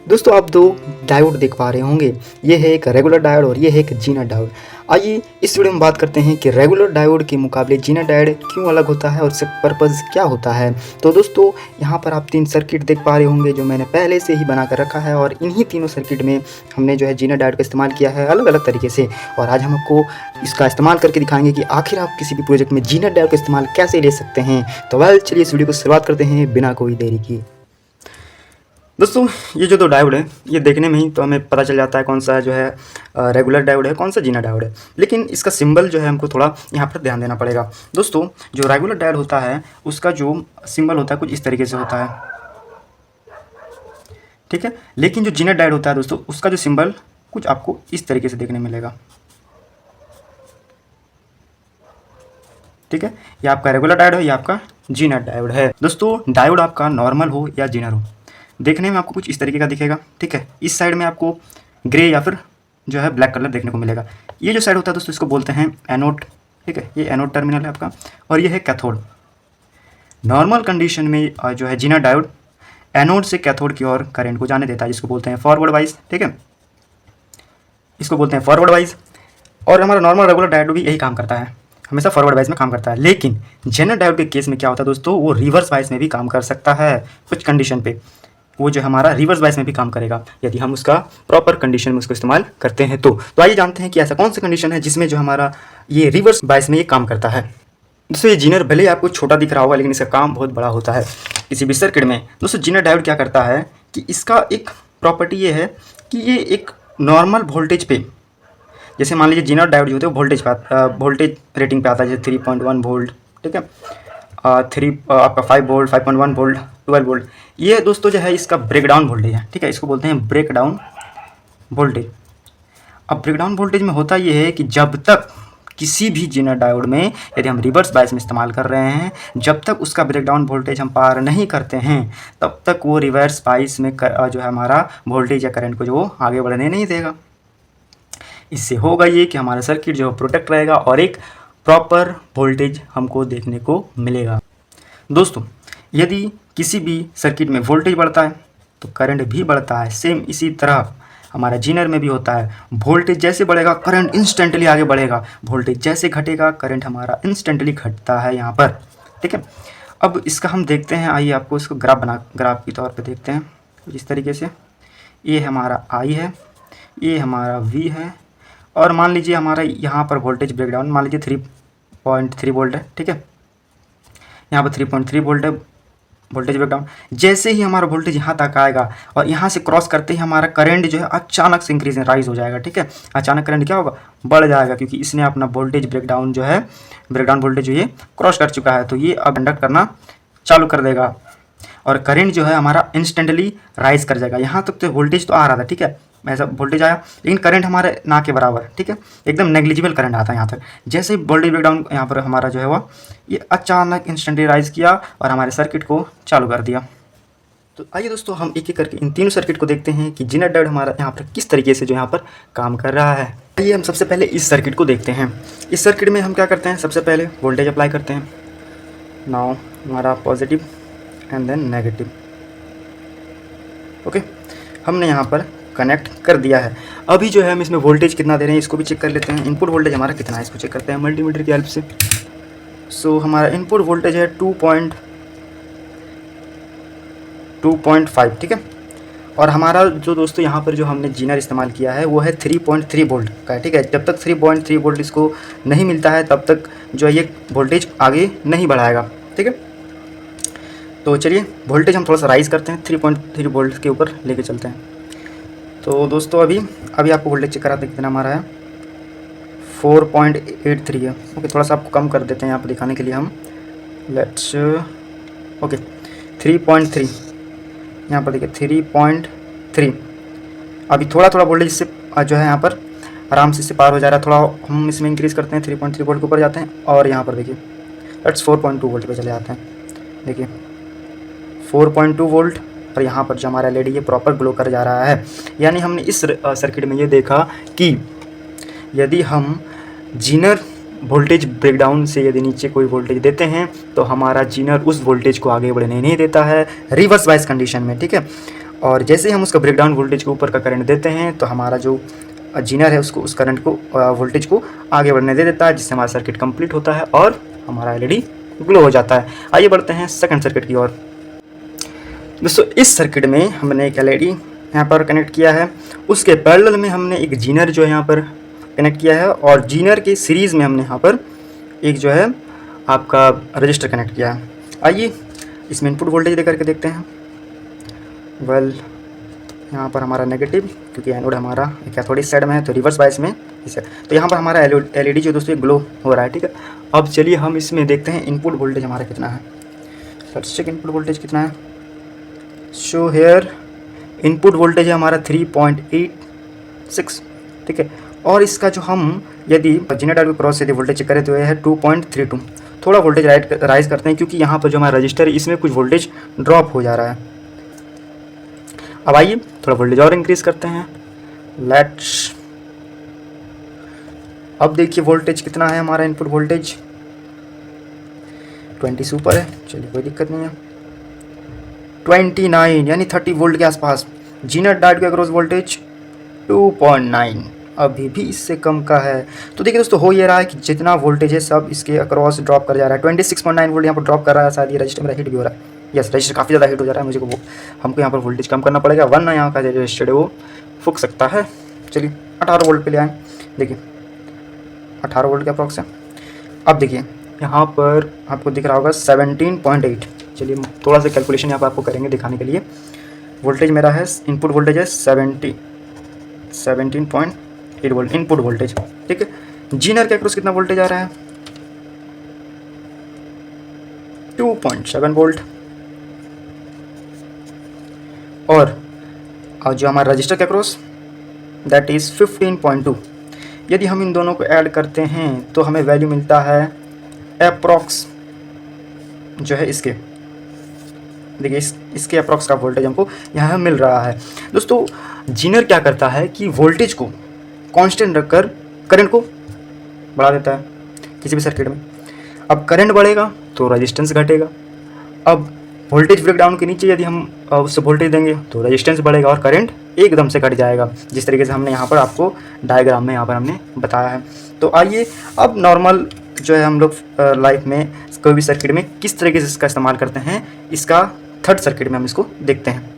दोस्तों आप दो डायोड देख पा रहे होंगे, ये है एक रेगुलर डायोड और ये है एक जीनर डायोड। आइए इस वीडियो में बात करते हैं कि रेगुलर डायोड के मुकाबले जीनर डायोड क्यों अलग होता है और इसका पर्पज़ क्या होता है। तो दोस्तों यहाँ पर आप 3 सर्किट देख पा रहे होंगे जो मैंने पहले से ही बना कर रखा है और इन्हीं तीनों सर्किट में हमने जो है जीनर डायोड का इस्तेमाल किया है अलग अलग तरीके से। और आज हम आपको इसका इस्तेमाल करके दिखाएंगे कि आखिर आप किसी भी प्रोजेक्ट में जीनर डायोड का इस्तेमाल कैसे ले सकते हैं। तो वेल चलिए इस वीडियो को शुरुआत करते हैं बिना कोई देरी की। दोस्तों ये जो 2 डायोड है ये देखने में ही तो हमें पता चल जाता है कौन सा जो है रेगुलर डायोड है, कौन सा जीनर डायोड है। लेकिन इसका सिंबल जो है हमको थोड़ा यहाँ पर ध्यान देना पड़ेगा। दोस्तों जो रेगुलर डायोड होता है उसका जो सिंबल होता है कुछ इस तरीके से होता है, ठीक है। लेकिन जो जीनर डायोड होता है दोस्तों उसका जो सिंबल कुछ आपको इस तरीके से देखने मिलेगा, ठीक है। ये आपका रेगुलर डायोड है, ये आपका जीनर डायोड है। दोस्तों डायोड आपका नॉर्मल हो या जीनर हो, देखने में आपको कुछ इस तरीके का दिखेगा, ठीक है। इस साइड में आपको ग्रे या फिर जो है ब्लैक कलर देखने को मिलेगा। ये जो साइड होता है दोस्तों इसको बोलते हैं एनोड, ठीक है। ये एनोड टर्मिनल है आपका और ये है कैथोड। नॉर्मल कंडीशन में जो है जीनर डायोड एनोड से कैथोड की ओर करंट को जाने देता है, जिसको बोलते हैं फॉरवर्ड वाइज, ठीक है। इसको बोलते हैं फॉरवर्ड वाइज। और हमारा नॉर्मल रेगुलर डायोड भी यही काम करता है, हमेशा फॉरवर्ड वाइज में काम करता है। लेकिन जीनर डायोड के केस में क्या होता है दोस्तों, वो रिवर्स वाइज में भी काम कर सकता है कुछ कंडीशन पे। वो जो हमारा रिवर्स बायस में भी काम करेगा यदि हम उसका प्रॉपर कंडीशन में उसको इस्तेमाल करते हैं। तो आइए जानते हैं कि ऐसा कौन सा कंडीशन है जिसमें जो हमारा ये रिवर्स बायस में ये काम करता है। दोस्तों ये जीनर भले ही आपको छोटा दिख रहा होगा लेकिन इसका काम बहुत बड़ा होता है किसी भी सर्किट में। दोस्तों जीनर डायोड क्या करता है कि इसका एक प्रॉपर्टी ये है कि ये एक नॉर्मल वोल्टेज पे, जैसे मान लीजिए जीनर डायोड जो होते हैं वोल्टेज रेटिंग पे आता है, जैसे 3.1 वोल्ट, ठीक है, आपका 5 वोल्ट, 5.1 वोल्ट, 12 वोल्ट। ये दोस्तों जो है इसका ब्रेकडाउन वोल्टेज है, ठीक है। इसको बोलते हैं ब्रेकडाउन वोल्टेज। अब ब्रेकडाउन वोल्टेज में होता ये है कि जब तक किसी भी जीनर डायोड में यदि हम रिवर्स बायस में इस्तेमाल कर रहे हैं, जब तक उसका ब्रेकडाउन वोल्टेज हम पार नहीं करते हैं तब तक वो रिवर्स बायस में जो है हमारा वोल्टेज या करंट को जो आगे बढ़ने नहीं देगा। इससे होगा ये कि हमारा सर्किट जो प्रोटेक्ट रहेगा और एक प्रॉपर वोल्टेज हमको देखने को मिलेगा। दोस्तों यदि किसी भी सर्किट में वोल्टेज बढ़ता है तो करंट भी बढ़ता है। सेम इसी तरह हमारा जीनर में भी होता है, वोल्टेज जैसे बढ़ेगा करंट इंस्टेंटली आगे बढ़ेगा, वोल्टेज जैसे घटेगा करंट हमारा इंस्टेंटली घटता है यहाँ पर, ठीक है। अब इसका हम देखते हैं, आइए आपको इसको ग्राफ के तौर पर देखते हैं इस तरीके से। ये हमारा आई है, ये हमारा वी है और मान लीजिए हमारा यहाँ पर वोल्टेज ब्रेकडाउन मान लीजिए 3.3 वोल्ट है, ठीक है। यहाँ पर 3.3 वोल्ट है वोल्टेज ब्रेकडाउन। जैसे ही हमारा वोल्टेज यहाँ तक आएगा और यहाँ से क्रॉस करते ही हमारा करंट जो है अचानक से इंक्रीज राइज हो जाएगा, ठीक है। अचानक करंट क्या होगा, बढ़ जाएगा, क्योंकि इसने अपना वोल्टेज ब्रेकडाउन जो है ब्रेकडाउन वोल्टेज जो ये क्रॉस कर चुका है, तो ये अब कंडक्ट करना चालू कर देगा और करंट जो है हमारा इंस्टेंटली राइज कर जाएगा। यहाँ तक तो वोल्टेज तो आ रहा था, ठीक है, ऐसा वोल्टेज आया लेकिन करंट हमारे ना के बराबर, ठीक है, एकदम नेग्लिजिबल करंट आता है यहाँ तक। जैसे ही वोल्टेज ब्रेकडाउन यहाँ पर हमारा जो है वो ये अचानक इंस्टेंटली राइज किया और हमारे सर्किट को चालू कर दिया। तो आइए दोस्तों हम एक एक करके इन तीनों सर्किट को देखते हैं कि जीनर डायोड हमारा यहाँ पर किस तरीके से जो यहाँ पर काम कर रहा है। आइए हम सबसे पहले इस सर्किट को देखते हैं। इस सर्किट में हम क्या करते हैं, सबसे पहले वोल्टेज अप्लाई करते हैं। नाउ हमारा positive and then negative, okay, हमने यहाँ पर कनेक्ट कर दिया है। अभी जो है हम इसमें वोल्टेज कितना दे रहे हैं इसको भी चेक कर लेते हैं। इनपुट वोल्टेज हमारा कितना है इसको चेक करते हैं मल्टीमीटर की हेल्प से। सो हमारा इनपुट वोल्टेज है 2.5, ठीक है। और हमारा जो दोस्तों यहाँ पर जो हमने जीनर इस्तेमाल किया है वो है 3.3 वोल्ट का, ठीक है। जब तक 3.3 वोल्ट इसको नहीं मिलता है तब तक जो है ये वोल्टेज आगे नहीं बढ़ाएगा, ठीक है। तो चलिए वोल्टेज हम थोड़ा सा राइज़ करते हैं, 3.3 वोल्ट के ऊपर लेके चलते हैं। तो दोस्तों अभी आपको वोल्टेज चेक कराते हैं कितना हमारा है, 4.83 है, ओके। थोड़ा सा आपको कम कर देते हैं यहाँ पर दिखाने के लिए हम, लेट्स ओके 3.3, यहाँ पर देखिए 3.3। अभी थोड़ा थोड़ा वोल्टेज से जो है यहाँ पर आराम से इससे पार हो जा रहा है। थोड़ा हम इसमें इंक्रीज़ करते हैं, 3.3 वोल्ट के ऊपर जाते हैं और यहाँ पर देखिए लेट्स 4.2 वोल्ट पे चले जाते हैं। देखिए 4.2 वोल्ट और यहाँ पर जो हमारा एलईडी ये प्रॉपर ग्लो कर जा रहा है। यानी हमने इस सर्किट में ये देखा कि यदि हम जीनर वोल्टेज ब्रेकडाउन से यदि नीचे कोई वोल्टेज देते हैं तो हमारा जीनर उस वोल्टेज को आगे बढ़ने नहीं देता है रिवर्स बायस कंडीशन में, ठीक है। और जैसे ही हम उसका ब्रेकडाउन वोल्टेज के ऊपर का करंट देते हैं तो हमारा जो जीनर है उसको उस करंट को वोल्टेज को आगे बढ़ने दे देता है, जिससे हमारा सर्किट कंप्लीट होता है और हमारा एलईडी ग्लो हो जाता है। आइए बढ़ते हैं सेकंड सर्किट की ओर। दोस्तों इस सर्किट में हमने एक एलईडी यहाँ पर कनेक्ट किया है, उसके पैरेलल में हमने एक जीनर जो है यहाँ पर कनेक्ट किया है और जीनर के सीरीज़ में हमने यहाँ पर एक जो है आपका रजिस्टर कनेक्ट किया है। आइए इसमें इनपुट वोल्टेज दे करके देखते हैं। वेल यहाँ पर हमारा नेगेटिव, क्योंकि एनोड हमारा कैथोडिक साइड में है तो रिवर्स बायस में इसे, तो यहाँ पर हमारा एलईडी जो दोस्तों ग्लो हो रहा है। ठीक है, अब चलिए हम इसमें देखते हैं इनपुट वोल्टेज हमारा कितना है। लेट्स चेक इनपुट वोल्टेज कितना है। शो हेयर इनपुट वोल्टेज है हमारा 3.86। ठीक है, और इसका जो हम यदि जीनर डायोड के क्रॉस यदि वोल्टेज चेक करें तो यह है 2.32। थोड़ा वोल्टेज राइज करते हैं क्योंकि यहाँ पर जो हमारा रजिस्टर है इसमें कुछ वोल्टेज ड्रॉप हो जा रहा है। अब आइए थोड़ा वोल्टेज और इंक्रीज करते हैं। लेट्स अब देखिए वोल्टेज कितना है हमारा इनपुट वोल्टेज 20 से ऊपर है। चलिए कोई दिक्कत नहीं है। 29 यानी 30 वोल्ट के आसपास। जीनर डायोड के अक्रॉस वोल्टेज 2.9, अभी भी इससे कम का है। तो देखिए दोस्तों हो ये रहा है कि जितना वोल्टेज है सब इसके अक्रॉस ड्रॉप कर जा रहा है। 26.9 वोल्ट यहाँ पर ड्रॉप कर रहा है। शायद ये रजिस्टर मेरा हिट भी हो रहा है। यस, रजिस्टर काफ़ी ज़्यादा हिट हो जा रहा है। मुझे को हमको यहाँ पर वोल्टेज कम करना पड़ेगा वरना यहाँ का जो रजिस्टर है वो फूक सकता है। चलिए 18 वोल्ट पे ले आए। देखिए 18 वोल्ट के अप्रॉक्स है। अब देखिए यहाँ पर आपको दिख रहा होगा 17.8। चलिए थोड़ा सा कैलकुलेशन यहाँ पर आपको करेंगे दिखाने के लिए। वोल्टेज मेरा है, इनपुट वोल्टेज है 17.8 वोल्ट इनपुट वोल्टेज। ठीक है, जीनर के अक्रॉस कितना वोल्टेज आ रहा है 2.7 वोल्ट। और जो हमारा रजिस्टर के अक्रॉस दैट इज़ 15.2। यदि हम इन दोनों को ऐड करते हैं तो हमें वैल्यू मिलता है अप्रॉक्स जो है इसके, देखिए इसके अप्रॉक्स का वोल्टेज हमको यहाँ मिल रहा है। दोस्तों जीनर क्या करता है कि वोल्टेज को कांस्टेंट रखकर करंट को बढ़ा देता है किसी भी सर्किट में। अब करंट बढ़ेगा तो रेजिस्टेंस घटेगा। अब वोल्टेज ब्रेकडाउन के नीचे यदि हम उससे वोल्टेज देंगे तो रेजिस्टेंस बढ़ेगा और करंट एकदम से घट जाएगा, जिस तरीके से हमने यहाँ पर आपको डायग्राम में यहाँ पर हमने बताया है। तो आइए अब नॉर्मल जो है हम लोग लाइफ में कोई भी सर्किट में किस तरीके से इसका इस्तेमाल करते हैं, इसका थर्ड सर्किट में हम इसको देखते हैं।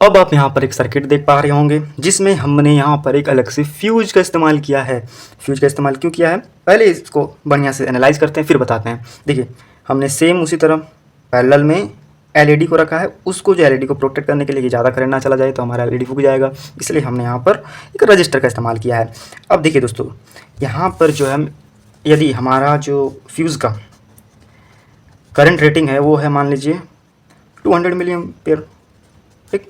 अब आप यहाँ पर एक सर्किट देख पा रहे होंगे जिसमें हमने यहाँ पर एक अलग से फ्यूज का इस्तेमाल किया है। फ्यूज का इस्तेमाल क्यों किया है पहले इसको बढ़िया से एनालाइज करते हैं फिर बताते हैं। देखिए हमने सेम उसी तरह पैरेलल में एलईडी को रखा है। उसको जो एलईडी को प्रोटेक्ट करने के लिए ज़्यादा करंट ना चला जाए तो हमारा एलईडी फूक जाएगा, इसलिए हमने यहाँ पर एक रजिस्टर का इस्तेमाल किया है। अब देखिए दोस्तों यहाँ पर जो है यदि हमारा जो फ्यूज़ का करंट रेटिंग है वो है मान लीजिए 200 मिली एम्पियर। ठीक,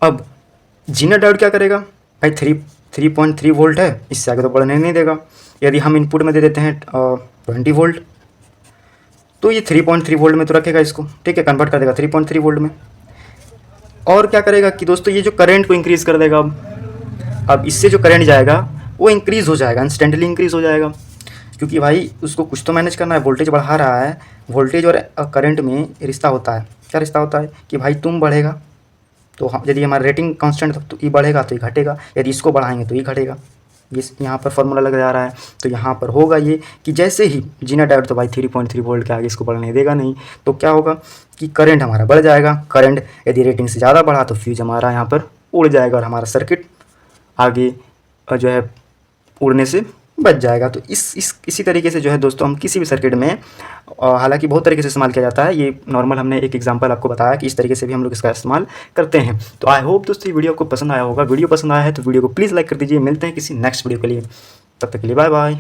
अब जीनर डायोड क्या करेगा भाई 3.3 वोल्ट है, इससे आगे तो बढ़ने नहीं देगा। यदि हम इनपुट में दे देते हैं 20 वोल्ट तो ये 3.3 वोल्ट में तो रखेगा इसको। ठीक है, कन्वर्ट कर देगा 3.3 वोल्ट में। और क्या करेगा कि दोस्तों ये जो करंट को इंक्रीज़ कर देगा। अब इससे जो करंट जाएगा वो इंक्रीज़ हो जाएगा, इंस्टेंटली इंक्रीज़ हो जाएगा, क्योंकि भाई उसको कुछ तो मैनेज करना है। वोल्टेज बढ़ा रहा है, वोल्टेज और करंट में रिश्ता होता है। क्या रिश्ता होता है कि भाई तुम बढ़ेगा तो यदि हमारा रेटिंग कांस्टेंट तो ये बढ़ेगा तो ये घटेगा, यदि इसको बढ़ाएंगे तो ये घटेगा। ये यहाँ पर फॉर्मूला लग जा रहा है। तो यहाँ पर होगा ये कि जैसे ही जीनर डायोड तो भाई 3.3 वोल्ट के आगे इसको बढ़ने देगा नहीं, तो क्या होगा कि करंट हमारा बढ़ जाएगा। करंट यदि रेटिंग से ज़्यादा बढ़ा तो फ्यूज हमारा यहाँ पर उड़ जाएगा और हमारा सर्किट आगे जो है उड़ने से बच जाएगा। तो इसी तरीके से जो है दोस्तों हम किसी भी सर्किट में, हालांकि बहुत तरीके से इस्तेमाल किया जाता है, ये नॉर्मल हमने एक एग्जांपल आपको बताया कि इस तरीके से भी हम लोग इसका इस्तेमाल करते हैं। तो आई होप दोस्तों ये वीडियो आपको पसंद आया होगा। वीडियो पसंद आया है तो वीडियो को प्लीज़ लाइक कर दीजिए। मिलते हैं किसी नेक्स्ट वीडियो के लिए, तब तक के लिए बाय बाय।